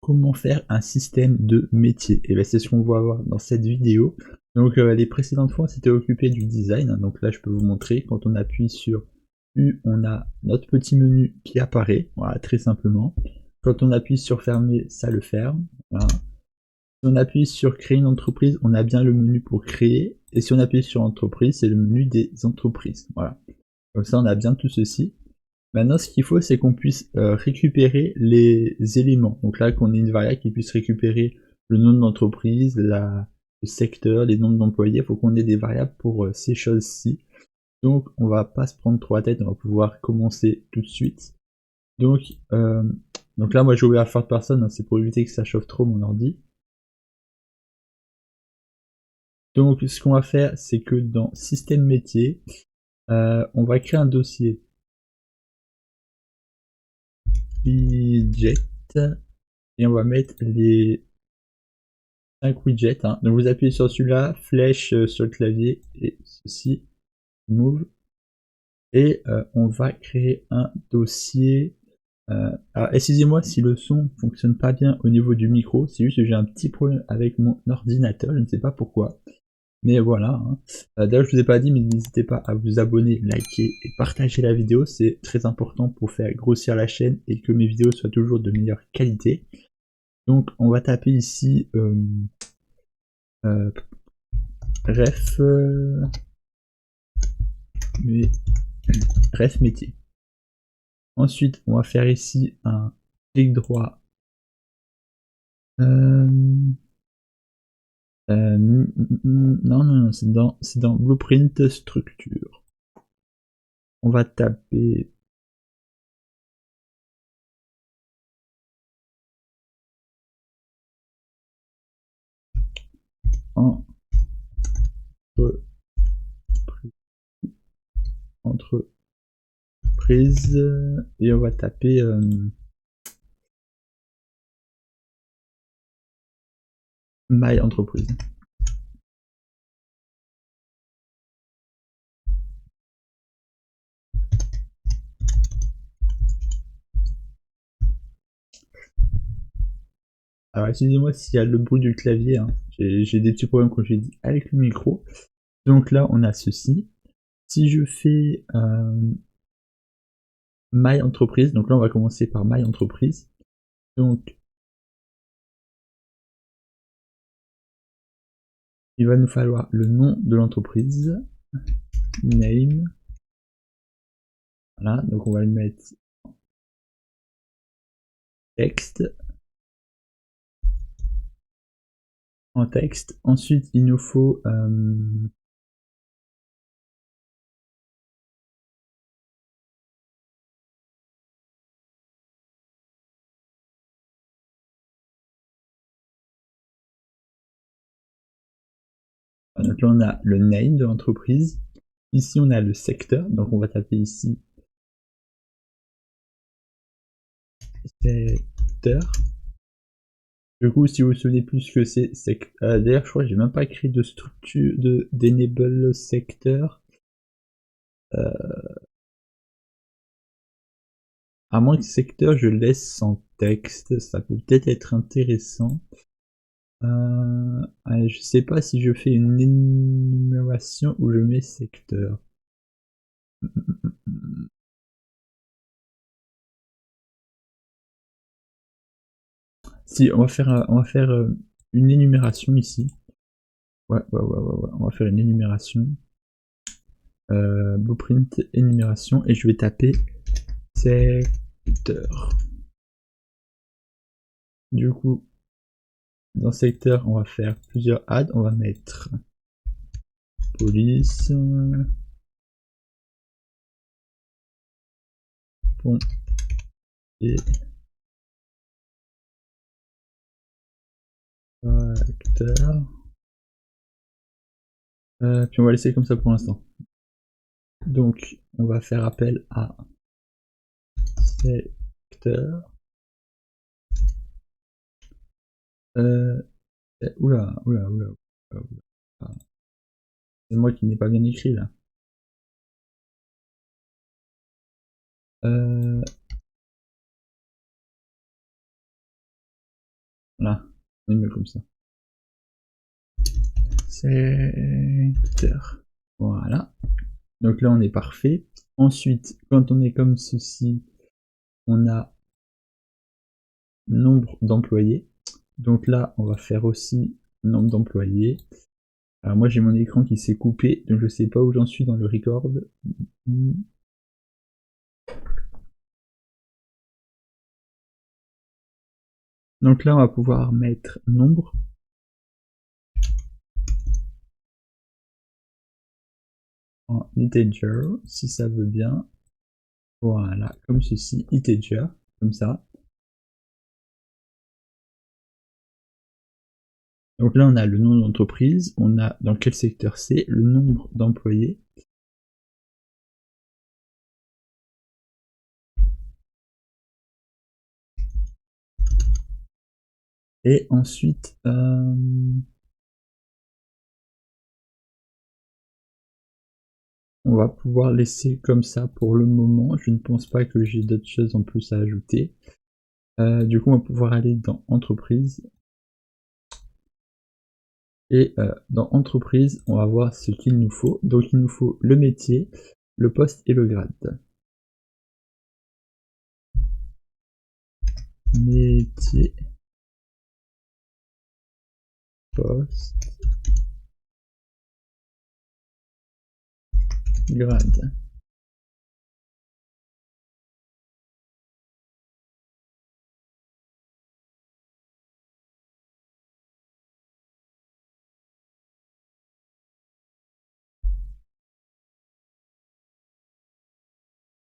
comment faire un système de métier. Et bien c'est ce qu'on va voir dans cette vidéo. Donc les précédentes fois on s'était occupé du design, donc là je peux vous montrer, quand on appuie sur U, on a notre petit menu qui apparaît, voilà, très simplement. Quand on appuie sur fermer, ça le ferme, voilà. Si on appuie sur créer une entreprise, on a bien le menu pour créer, et si on appuie sur entreprise, c'est le menu des entreprises, voilà. Comme ça on a bien tout ceci. Maintenant, ce qu'il faut, c'est qu'on puisse récupérer les éléments. Donc là, qu'on ait une variable qui puisse récupérer le nom de l'entreprise, le secteur, les nombres d'employés. Il faut qu'on ait des variables pour ces choses-ci. Donc, on va pas se prendre trop la tête. On va pouvoir commencer tout de suite. Donc, là, moi, j'ai ouvert à third person. Hein, c'est pour éviter que ça chauffe trop mon ordi. Donc, ce qu'on va faire, c'est que dans système métier, on va créer un dossier widget et on va mettre les 5 widgets. Hein. Donc vous appuyez sur celui-là, flèche sur le clavier et ceci, move. Et on va créer un dossier. Alors excusez-moi si le son fonctionne pas bien au niveau du micro, c'est juste que j'ai un petit problème avec mon ordinateur, je ne sais pas pourquoi. Mais voilà. Hein. D'ailleurs je vous ai pas dit, mais n'hésitez pas à vous abonner, liker et partager la vidéo, c'est très important pour faire grossir la chaîne et que mes vidéos soient toujours de meilleure qualité. Donc on va taper ici ref métier. Ensuite, on va faire ici un clic droit. Non, c'est dans Blueprint structure. On va taper entreprise et on va taper My entreprise. Alors excusez-moi s'il y a le bruit du clavier, hein. J'ai des petits problèmes comme j'ai dit avec le micro. Donc là on a ceci. Si je fais My entreprise, donc là on va commencer par My entreprise. Donc il va nous falloir le nom de l'entreprise, name, voilà, donc on va le mettre texte, en texte. Ensuite il nous faut donc là on a le name de l'entreprise, ici on a le secteur, donc on va taper ici secteur. Du coup si vous vous souvenez plus que c'est d'ailleurs je crois que j'ai même pas écrit de structure d'enable secteur. À moins que secteur je laisse sans texte, ça peut peut-être être intéressant. Je sais pas si je fais une énumération ou je mets secteur. Si, on va faire une énumération ici. Ouais, on va faire une énumération. Blueprint énumération et je vais taper secteur. Du coup, dans secteur, on va faire plusieurs adds. On va mettre police, pont et facteur. Puis on va laisser comme ça pour l'instant. Donc, on va faire appel à secteur. Oula. C'est moi qui n'ai pas bien écrit là. Voilà, c'est mieux comme ça. Secteur. Voilà. Donc là, on est parfait. Ensuite, quand on est comme ceci, on a nombre d'employés. Donc là, on va faire aussi nombre d'employés. Alors moi, j'ai mon écran qui s'est coupé, donc je sais pas où j'en suis dans le record. Donc là, on va pouvoir mettre nombre. En integer, si ça veut bien. Voilà, comme ceci, integer, comme ça. Donc là, on a le nom d'entreprise, on a dans quel secteur c'est, le nombre d'employés. Et ensuite, on va pouvoir laisser comme ça pour le moment. Je ne pense pas que j'ai d'autres choses en plus à ajouter. Du coup, on va pouvoir aller dans entreprise. Et dans entreprise, on va voir ce qu'il nous faut. Donc il nous faut le métier, le poste et le grade. Métier, poste, grade.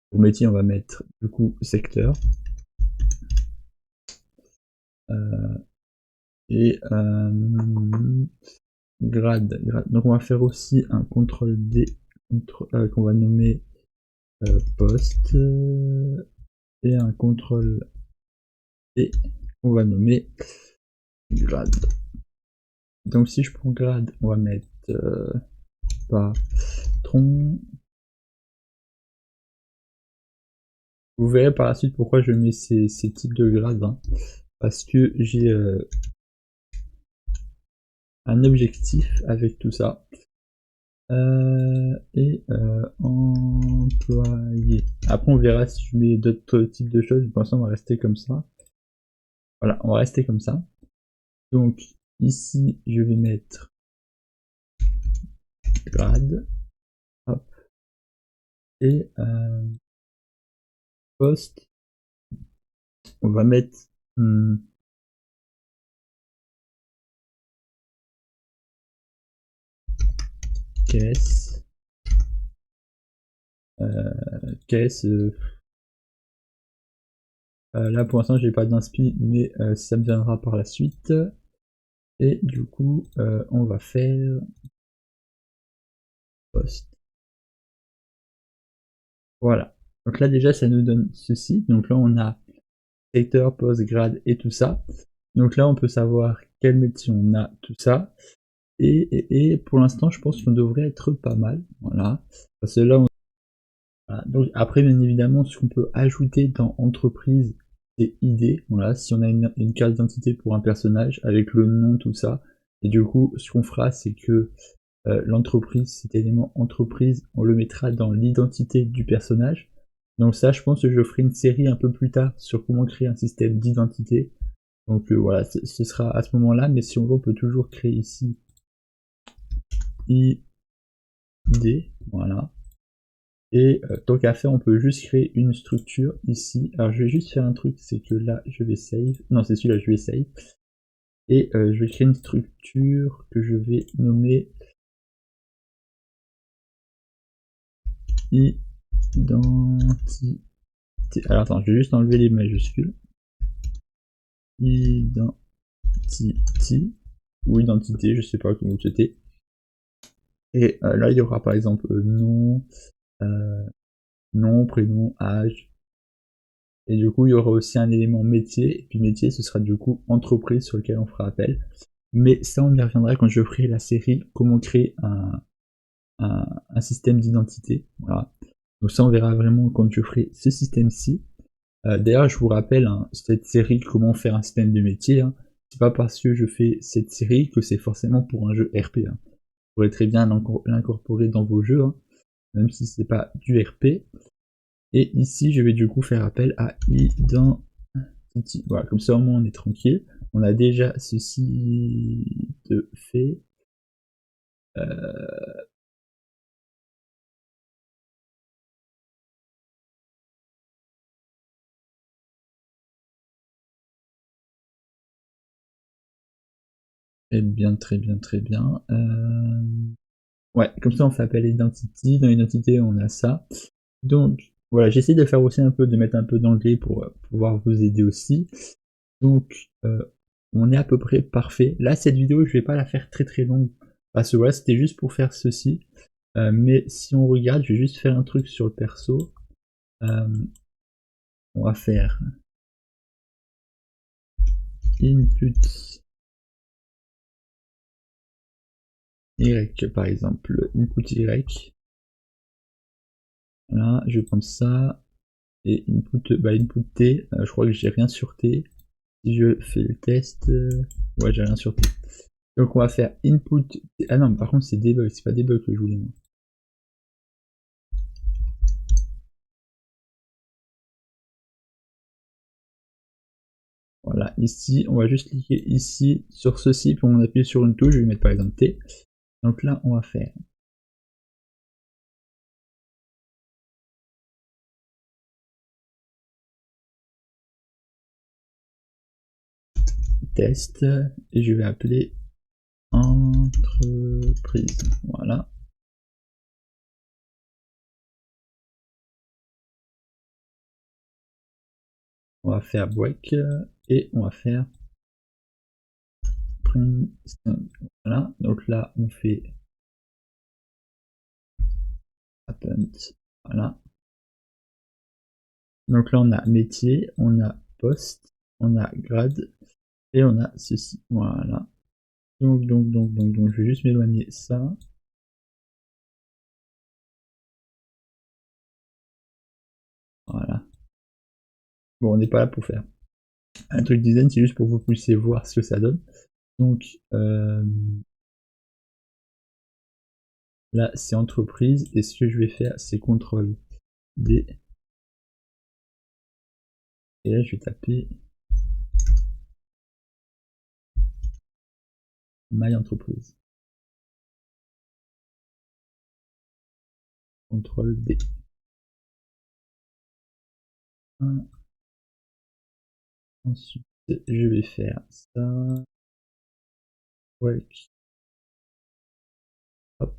Pour métier, on va mettre du coup secteur. Et grade. Donc on va faire aussi un CTRL D qu'on va nommer poste et un CTRL D qu'on va nommer grade. Donc si je prends grade, on va mettre patron. Vous verrez par la suite pourquoi je mets ces types de grades, hein. Parce que j'ai un objectif avec tout ça. Et employé. Après on verra si je mets d'autres types de choses, pour l'instant on va rester comme ça. Voilà, on va rester comme ça. Donc ici je vais mettre grade, hop, et poste, on va mettre caisse, caisse, là pour l'instant j'ai pas d'inspi, mais ça me viendra par la suite. Et du coup on va faire poste. Voilà. Donc là déjà ça nous donne ceci. Donc là on a secteur, poste, grade et tout ça. Donc là on peut savoir quel métier on a, tout ça. Et pour l'instant je pense qu'on devrait être pas mal. Voilà. Parce que là on... Voilà. Donc après bien évidemment ce qu'on peut ajouter dans entreprise, c'est ID. Voilà, si on a une carte d'identité pour un personnage avec le nom, tout ça. Et du coup ce qu'on fera c'est que l'entreprise, cet élément entreprise, on le mettra dans l'identité du personnage. Donc ça, je pense que je ferai une série un peu plus tard sur comment créer un système d'identité. Donc voilà, ce sera à ce moment-là, mais si on veut, on peut toujours créer ici ID, voilà. Et tant qu'à faire, on peut juste créer une structure ici. Alors je vais juste faire un truc, c'est que là, je vais save. Non, c'est celui-là, je vais save. Et je vais créer une structure que je vais nommer identité. Alors attends, je vais juste enlever les majuscules. Identity ou identité, je sais pas comment vous souhaitez. Et là, il y aura par exemple nom, nom, prénom, âge. Et du coup, il y aura aussi un élément métier. Et puis métier, ce sera du coup entreprise sur lequel on fera appel. Mais ça, on y reviendra quand je ferai la série comment créer un système d'identité. Voilà. Donc ça, on verra vraiment quand je ferai ce système-ci. D'ailleurs, je vous rappelle, hein, cette série comment faire un système de métier, hein, c'est pas parce que je fais cette série que c'est forcément pour un jeu RP. Hein. Vous pourrez très bien l'incorporer dans vos jeux, hein, même si c'est pas du RP. Et ici, je vais du coup faire appel à Identity. Voilà, comme ça au moins on est tranquille. On a déjà ceci de fait. Très bien, très bien. Ouais, comme ça on fait appel à Identity. Dans Identity, on a ça. Donc, voilà, j'essaie de faire aussi un peu, de mettre un peu d'anglais pour pouvoir vous aider aussi. Donc, on est à peu près parfait. Là, cette vidéo, je vais pas la faire très très longue. Parce que voilà, c'était juste pour faire ceci. Mais si on regarde, je vais juste faire un truc sur le perso. On va faire input Y, par exemple. Input Y. Voilà, je vais prendre ça. Et input T, je crois que j'ai rien sur T. Si je fais le test, ouais, j'ai rien sur T. Donc on va faire input. Ah non, par contre c'est debug, c'est pas debug que je voulais moi. Voilà, ici, on va juste cliquer ici sur ceci, puis on appuie sur une touche, je vais mettre par exemple T. Donc là, on va faire test, et je vais appeler entreprise. Voilà. On va faire break, et on va faire print. Voilà, donc là, on fait append. Voilà. Donc là, on a métier, on a poste, on a grade, et on a ceci. Voilà. Donc, je vais juste m'éloigner ça. Voilà. Bon, on n'est pas là pour faire un truc design, c'est juste pour que vous puissiez voir ce que ça donne. Donc, là, c'est entreprise, et ce que je vais faire, c'est CTRL D. Et là, je vais taper My Entreprise. CTRL D. Ensuite, je vais faire ça. Ouais. Hop.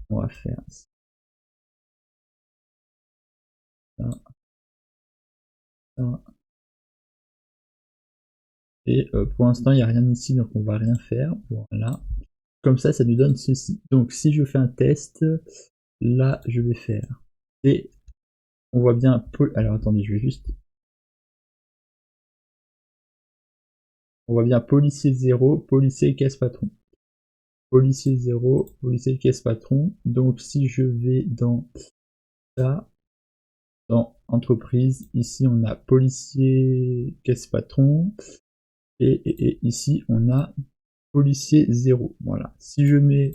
On va faire ça. Ça. Et pour l'instant, il n'y a rien ici, donc on va rien faire. Voilà. Comme ça nous donne ceci. Donc si je fais un test, là, je vais faire. Et on voit bien. Alors attendez, je vais juste. On voit bien policier 0, policier caisse patron. Policier 0, policier caisse patron. Donc si je vais dans ça, dans entreprise, ici on a policier caisse patron. Et ici on a policier 0. Voilà. Si je mets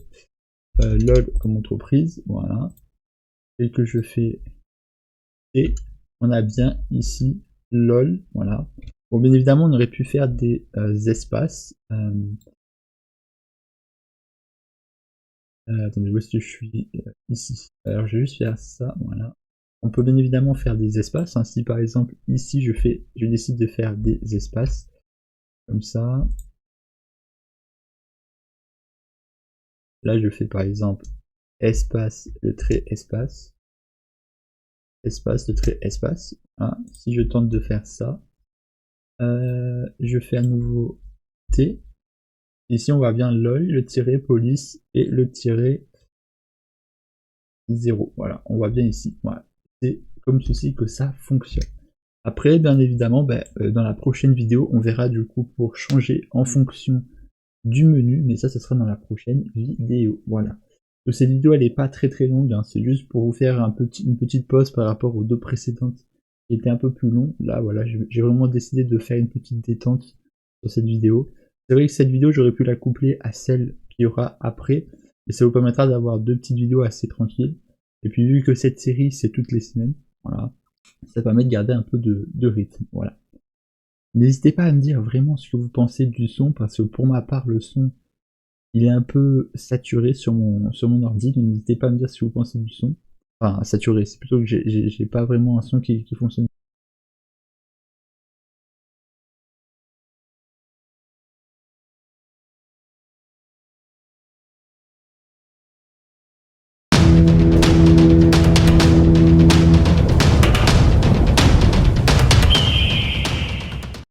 LOL comme entreprise, voilà, et que je fais et on a bien ici LOL, voilà. Bon, bien évidemment, on aurait pu faire des espaces. Attendez, où est-ce que je suis ici. Alors, je vais juste faire ça, voilà. On peut bien évidemment faire des espaces. Hein. Si par exemple ici je décide de faire des espaces comme ça. Là, je fais par exemple espace le trait espace. Espace le trait espace. Hein. Si je tente de faire ça, je fais à nouveau T. Ici, on voit bien LOL, le tiret police et le tiret 0. Voilà, on voit bien ici. Voilà. C'est comme ceci que ça fonctionne. Après, bien évidemment, dans la prochaine vidéo, on verra du coup pour changer en fonction du menu, mais ça sera dans la prochaine vidéo. Voilà. Donc, cette vidéo, elle n'est pas très très longue, hein. C'est juste pour vous faire une petite pause par rapport aux deux précédentes qui étaient un peu plus longues. Là, voilà, j'ai vraiment décidé de faire une petite détente sur cette vidéo. C'est vrai que cette vidéo, j'aurais pu la coupler à celle qu'il y aura après, et ça vous permettra d'avoir 2 petites vidéos assez tranquilles. Et puis vu que cette série, c'est toutes les semaines, voilà, ça permet de garder un peu de rythme, voilà. N'hésitez pas à me dire vraiment ce que vous pensez du son, parce que pour ma part, le son, il est un peu saturé sur mon ordi, donc n'hésitez pas à me dire ce que vous pensez du son. Enfin, saturé, c'est plutôt que j'ai pas vraiment un son qui fonctionne